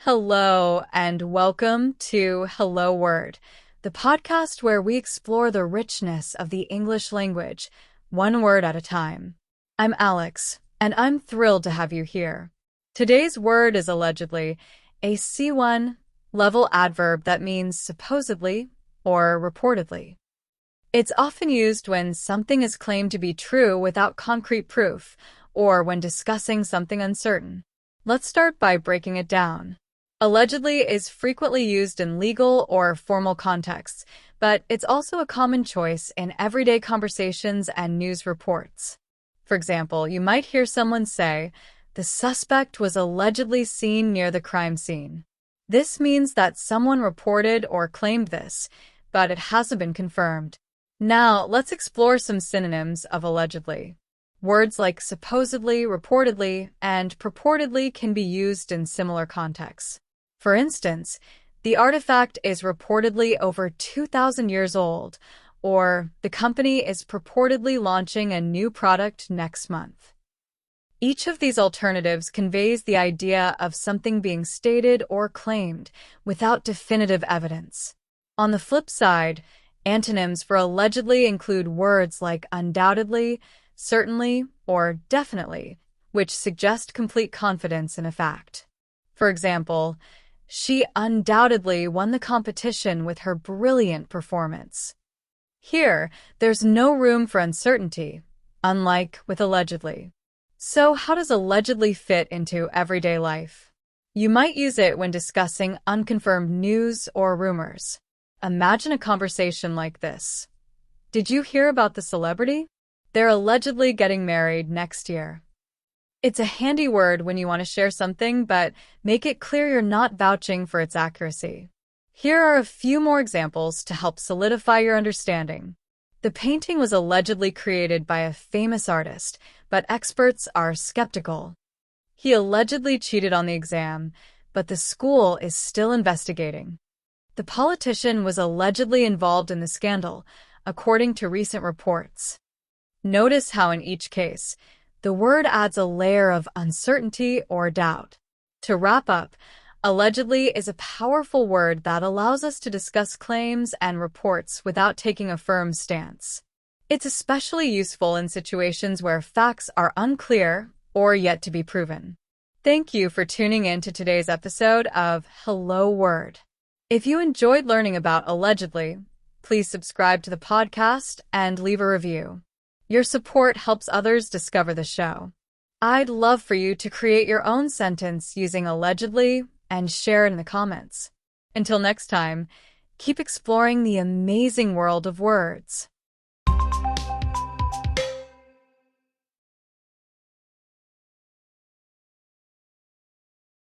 Hello, and welcome to Hello Word, the podcast where we explore the richness of the English language, one word at a time. I'm Alex, and I'm thrilled to have you here. Today's word is allegedly a C1 level adverb that means supposedly or reportedly. It's often used when something is claimed to be true without concrete proof, or when discussing something uncertain. Let's start by breaking it down. Allegedly is frequently used in legal or formal contexts, but it's also a common choice in everyday conversations and news reports. For example, you might hear someone say, "The suspect was allegedly seen near the crime scene." This means that someone reported or claimed this, but it hasn't been confirmed. Now, let's explore some synonyms of allegedly. Words like supposedly, reportedly, and purportedly can be used in similar contexts. For instance, the artifact is reportedly over 2,000 years old, or the company is purportedly launching a new product next month. Each of these alternatives conveys the idea of something being stated or claimed without definitive evidence. On the flip side, antonyms for allegedly include words like undoubtedly, certainly, or definitely, which suggest complete confidence in a fact. For example, she undoubtedly won the competition with her brilliant performance. Here, there's no room for uncertainty, unlike with allegedly. So how does allegedly fit into everyday life? You might use it when discussing unconfirmed news or rumors. Imagine a conversation like this. "Did you hear about the celebrity? They're allegedly getting married next year." It's a handy word when you want to share something, but make it clear you're not vouching for its accuracy. Here are a few more examples to help solidify your understanding. The painting was allegedly created by a famous artist, but experts are skeptical. He allegedly cheated on the exam, but the school is still investigating. The politician was allegedly involved in the scandal, according to recent reports. Notice how in each case, the word adds a layer of uncertainty or doubt. To wrap up, allegedly is a powerful word that allows us to discuss claims and reports without taking a firm stance. It's especially useful in situations where facts are unclear or yet to be proven. Thank you for tuning in to today's episode of Hello Word. If you enjoyed learning about allegedly, please subscribe to the podcast and leave a review. Your support helps others discover the show. I'd love for you to create your own sentence using allegedly and share it in the comments. Until next time, keep exploring the amazing world of words.